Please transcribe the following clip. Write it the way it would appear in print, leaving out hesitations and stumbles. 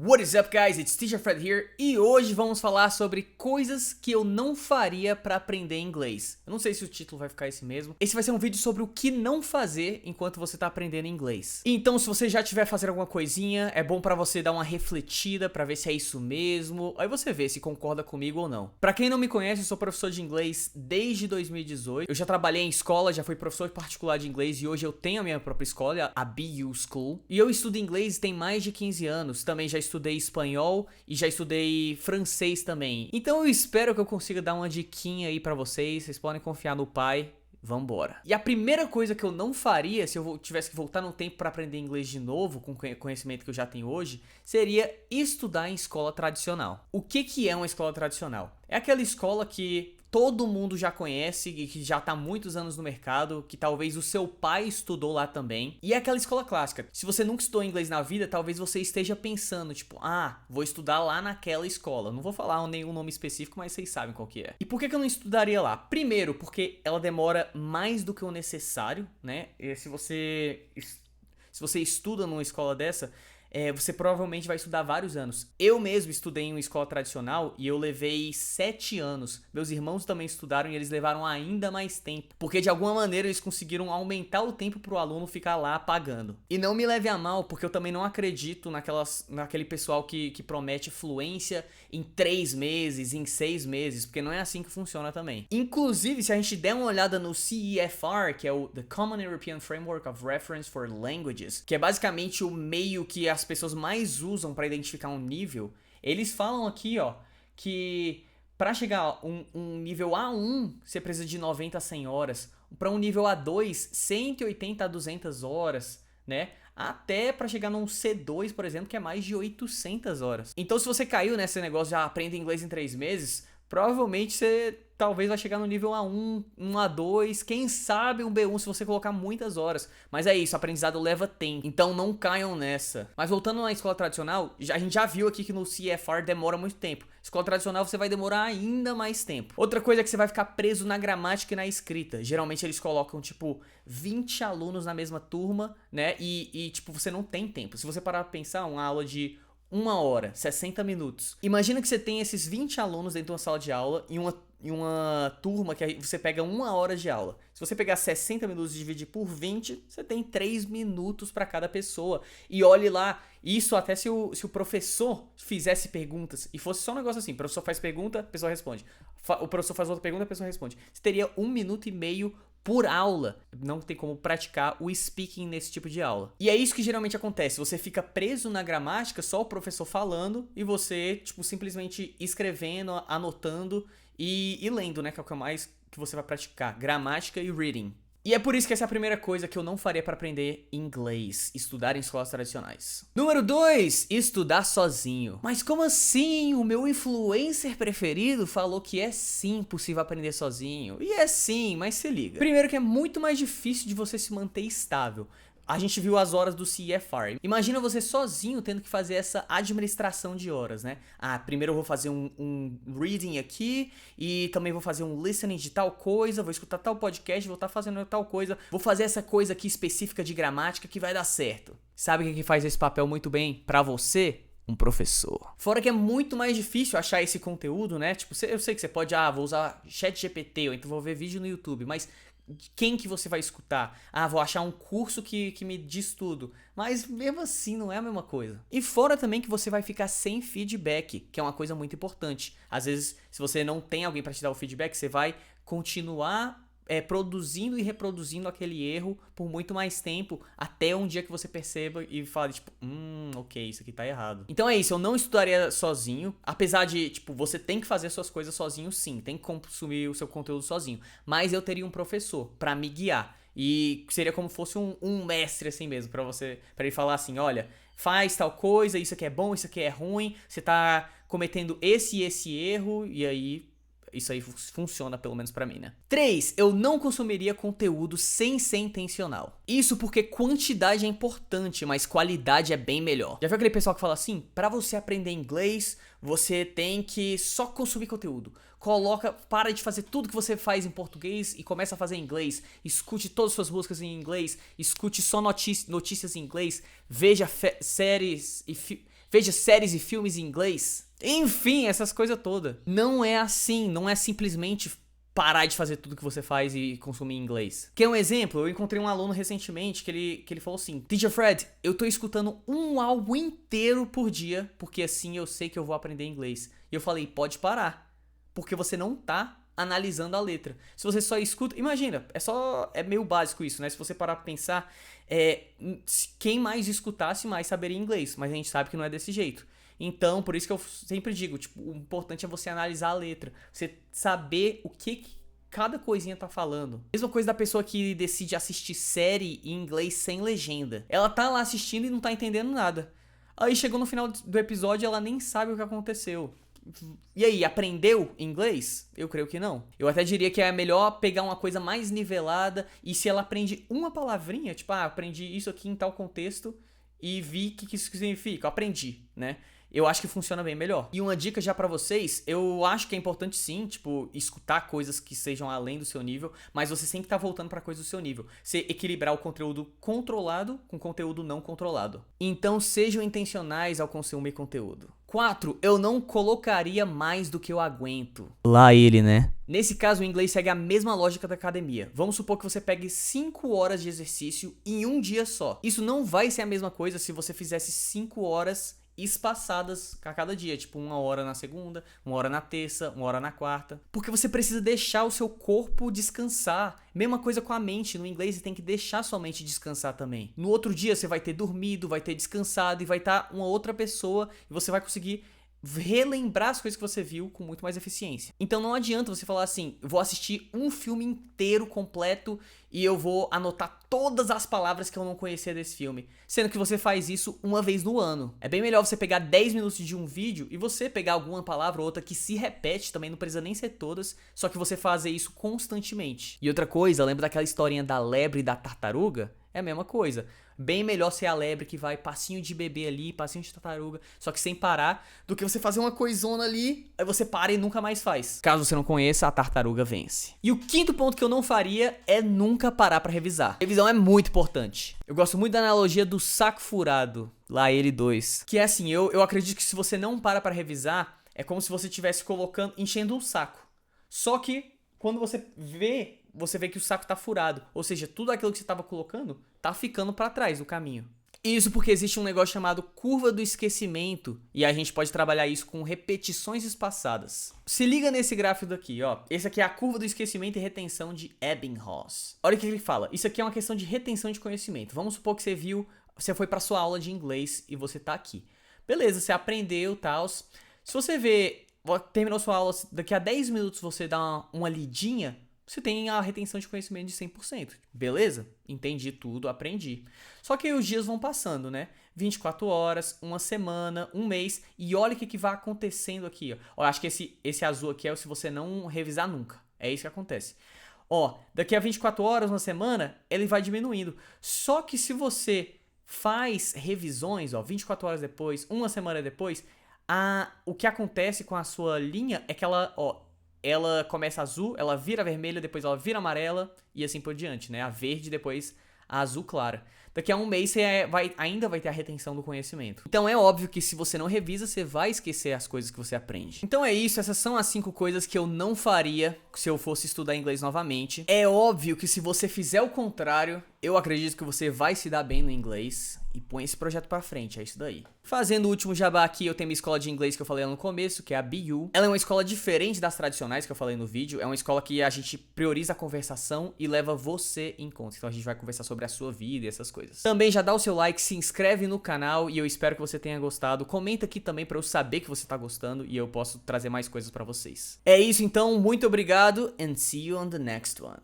What is up, guys? It's Teacher Fred here e hoje vamos falar sobre coisas que eu não faria pra aprender inglês. Eu não sei se o título vai ficar esse mesmo. Esse vai ser um vídeo sobre o que não fazer enquanto você tá aprendendo inglês. Então, se você já estiver fazendo alguma coisinha, é bom pra você dar uma refletida pra ver se é isso mesmo. Aí você vê se concorda comigo ou não. Pra quem não me conhece, eu sou professor de inglês desde 2018. Eu já trabalhei em escola, já fui professor particular de inglês e hoje eu tenho a minha própria escola, a BU School. E eu estudo inglês tem mais de 15 anos. Também já estudei espanhol e já estudei francês também. Então eu espero que eu consiga dar uma diquinha aí pra vocês. Vocês podem confiar no pai. Vambora. E a primeira coisa que eu não faria se eu tivesse que voltar no tempo pra aprender inglês de novo, com o conhecimento que eu já tenho hoje, seria estudar em escola tradicional. O que é uma escola tradicional? É aquela escola que todo mundo já conhece e que já tá há muitos anos no mercado, que talvez o seu pai estudou lá também. E é aquela escola clássica. Se você nunca estudou inglês na vida, talvez você esteja pensando, tipo, vou estudar lá naquela escola. Não vou falar nenhum nome específico, mas vocês sabem qual que é. E por que eu não estudaria lá? Primeiro, porque ela demora mais do que o necessário, né? E se você estuda numa escola dessa, você provavelmente vai estudar vários anos. Eu mesmo estudei em uma escola tradicional e eu levei 7 anos. Meus irmãos também estudaram e eles levaram ainda mais tempo. Porque de alguma maneira eles conseguiram aumentar o tempo pro aluno ficar lá pagando. E não me leve a mal, porque eu também não acredito naquele pessoal que promete fluência em 3 meses, em 6 meses. Porque não é assim que funciona também. Inclusive, se a gente der uma olhada no CEFR, que é o The Common European Framework of Reference for Languages, que é basicamente o meio que as pessoas mais usam para identificar um nível, eles falam aqui, que para chegar a um nível A1, você precisa de 90 a 100 horas. Para um nível A2, 180 a 200 horas, né? Até para chegar num C2, por exemplo, que é mais de 800 horas. Então, se você caiu nesse negócio de aprender inglês em 3 meses, provavelmente você talvez vai chegar no nível A1, um A2, quem sabe um B1 se você colocar muitas horas. Mas é isso, aprendizado leva tempo, então não caiam nessa. Mas voltando na escola tradicional, a gente já viu aqui que no CFR demora muito tempo. Escola tradicional você vai demorar ainda mais tempo. Outra coisa é que você vai ficar preso na gramática e na escrita. Geralmente eles colocam, 20 alunos na mesma turma, né? E você não tem tempo. Se você parar pra pensar, uma aula de 1 hora, 60 minutos. Imagina que você tem esses 20 alunos dentro de uma sala de aula e uma turma que você pega 1 hora de aula. Se você pegar 60 minutos e dividir por 20, você tem 3 minutos para cada pessoa. E olhe lá, isso até se o professor fizesse perguntas e fosse só um negócio assim, o professor faz pergunta, a pessoa responde. O professor faz outra pergunta, a pessoa responde. Você teria 1 minuto e meio por aula. Não tem como praticar o speaking nesse tipo de aula. E é isso que geralmente acontece. Você fica preso na gramática, só o professor falando e você, simplesmente escrevendo, anotando e lendo, né? Que é o que mais que você vai praticar. Gramática e reading. E é por isso que essa é a primeira coisa que eu não faria para aprender inglês, estudar em escolas tradicionais. Número 2, estudar sozinho. Mas como assim? O meu influencer preferido falou que é sim possível aprender sozinho. E é sim, mas se liga. Primeiro que é muito mais difícil de você se manter estável. A gente viu as horas do CFR. Imagina você sozinho tendo que fazer essa administração de horas, né? Primeiro eu vou fazer um reading aqui e também vou fazer um listening de tal coisa, vou escutar tal podcast, vou estar fazendo tal coisa, vou fazer essa coisa aqui específica de gramática que vai dar certo. Sabe quem que faz esse papel muito bem pra você? Um professor. Fora que é muito mais difícil achar esse conteúdo, né? Eu sei que você pode, vou usar ChatGPT ou então vou ver vídeo no YouTube, mas quem que você vai escutar? Vou achar um curso que me diz tudo. Mas mesmo assim não é a mesma coisa. E fora também que você vai ficar sem feedback, que é uma coisa muito importante. Às vezes, se você não tem alguém para te dar o feedback, você vai continuar produzindo e reproduzindo aquele erro por muito mais tempo, até um dia que você perceba e fale, ok, isso aqui tá errado. Então é isso, eu não estudaria sozinho, apesar de, você tem que fazer suas coisas sozinho sim, tem que consumir o seu conteúdo sozinho, mas eu teria um professor pra me guiar, e seria como fosse um mestre assim mesmo, pra ele falar assim, olha, faz tal coisa, isso aqui é bom, isso aqui é ruim, você tá cometendo esse e esse erro, e aí isso aí funciona pelo menos pra mim, né? 3. Eu não consumiria conteúdo sem ser intencional. Isso porque quantidade é importante, mas qualidade é bem melhor. Já viu aquele pessoal que fala assim? Pra você aprender inglês, você tem que só consumir conteúdo. Para de fazer tudo que você faz em português e começa a fazer em inglês. Escute todas as suas músicas em inglês. Escute só notícias em inglês. Veja séries e veja séries e filmes em inglês. Enfim, essas coisas todas. Não é assim, não é simplesmente parar de fazer tudo que você faz e consumir em inglês. Quer um exemplo? Eu encontrei um aluno recentemente que ele falou assim: Teacher Fred, eu tô escutando um álbum inteiro por dia, porque assim eu sei que eu vou aprender inglês. E eu falei, pode parar, porque você não tá analisando a letra. Se você só escuta, imagina, é meio básico isso, né? Se você parar pra pensar, quem mais escutasse, mais saberia inglês, mas a gente sabe que não é desse jeito. Então, por isso que eu sempre digo, tipo, o importante é você analisar a letra, você saber o que cada coisinha tá falando. Mesma coisa da pessoa que decide assistir série em inglês sem legenda. Ela tá lá assistindo e não tá entendendo nada. Aí chegou no final do episódio e ela nem sabe o que aconteceu. E aí, aprendeu inglês? Eu creio que não. Eu até diria que é melhor pegar uma coisa mais nivelada e se ela aprende uma palavrinha, tipo, aprendi isso aqui em tal contexto e vi o que isso significa, eu aprendi, né? Eu acho que funciona bem melhor. E uma dica já pra vocês, eu acho que é importante sim, tipo, escutar coisas que sejam além do seu nível, mas você sempre tá voltando pra coisa do seu nível. Você equilibrar o conteúdo controlado com conteúdo não controlado. Então sejam intencionais ao consumir conteúdo. 4. Eu não colocaria mais do que eu aguento. Lá ele, né? Nesse caso, o inglês segue a mesma lógica da academia. Vamos supor que você pegue 5 horas de exercício em um dia só. Isso não vai ser a mesma coisa se você fizesse 5 horas espaçadas a cada dia, tipo 1 hora na segunda, 1 hora na terça, 1 hora na quarta, porque você precisa deixar o seu corpo descansar. Mesma coisa com a mente, no inglês você tem que deixar sua mente descansar também. No outro dia você vai ter dormido, vai ter descansado e vai estar uma outra pessoa e você vai conseguir relembrar as coisas que você viu com muito mais eficiência. Então não adianta você falar assim, vou assistir um filme inteiro completo e eu vou anotar todas as palavras que eu não conhecia desse filme, sendo que você faz isso uma vez no ano. É bem melhor você pegar 10 minutos de um vídeo e você pegar alguma palavra ou outra que se repete, também não precisa nem ser todas, só que você fazer isso constantemente. E outra coisa, lembra daquela historinha da lebre e da tartaruga? É a mesma coisa. Bem melhor ser a lebre que vai passinho de bebê ali, passinho de tartaruga, só que sem parar, do que você fazer uma coisona ali, aí você para e nunca mais faz. Caso você não conheça, a tartaruga vence. E o quinto ponto que eu não faria é nunca parar pra revisar. Revisão é muito importante. Eu gosto muito da analogia do saco furado, lá ele 2. Que é assim, eu acredito que se você não para pra revisar, é como se você estivesse enchendo um saco. Só que quando você vê que o saco tá furado. Ou seja, tudo aquilo que você tava colocando tá ficando pra trás do caminho. Isso porque existe um negócio chamado curva do esquecimento e a gente pode trabalhar isso com repetições espaçadas. Se liga nesse gráfico daqui, ó. Esse aqui é a curva do esquecimento e retenção de Ebbinghaus. Olha o que ele fala. Isso aqui é uma questão de retenção de conhecimento. Vamos supor que você foi pra sua aula de inglês e você tá aqui. Beleza, você aprendeu, tal. Se você terminou sua aula, daqui a 10 minutos você dá uma lidinha, você tem a retenção de conhecimento de 100%. Beleza? Entendi tudo, aprendi. Só que aí os dias vão passando, né? 24 horas, uma semana, um mês. E olha o que vai acontecendo aqui, ó. Eu acho que esse azul aqui é se você não revisar nunca. É isso que acontece. Ó, daqui a 24 horas, uma semana, ele vai diminuindo. Só que se você faz revisões, ó, 24 horas depois, uma semana depois, o que acontece com a sua linha é que ela começa azul, ela vira vermelha, depois ela vira amarela e assim por diante, né? A verde, depois a azul clara. Daqui a um mês você ainda vai ter a retenção do conhecimento. Então é óbvio que se você não revisa, você vai esquecer as coisas que você aprende. Então é isso, essas são as 5 coisas que eu não faria se eu fosse estudar inglês novamente. É óbvio que se você fizer o contrário, eu acredito que você vai se dar bem no inglês e põe esse projeto pra frente, é isso daí. Fazendo o último jabá aqui, eu tenho minha escola de inglês que eu falei lá no começo, que é a BU. Ela é uma escola diferente das tradicionais que eu falei no vídeo, é uma escola que a gente prioriza a conversação e leva você em conta. Então a gente vai conversar sobre a sua vida e essas coisas. Também já dá o seu like, se inscreve no canal e eu espero que você tenha gostado. Comenta aqui também pra eu saber que você tá gostando e eu posso trazer mais coisas pra vocês. É isso então, muito obrigado and see you on the next one.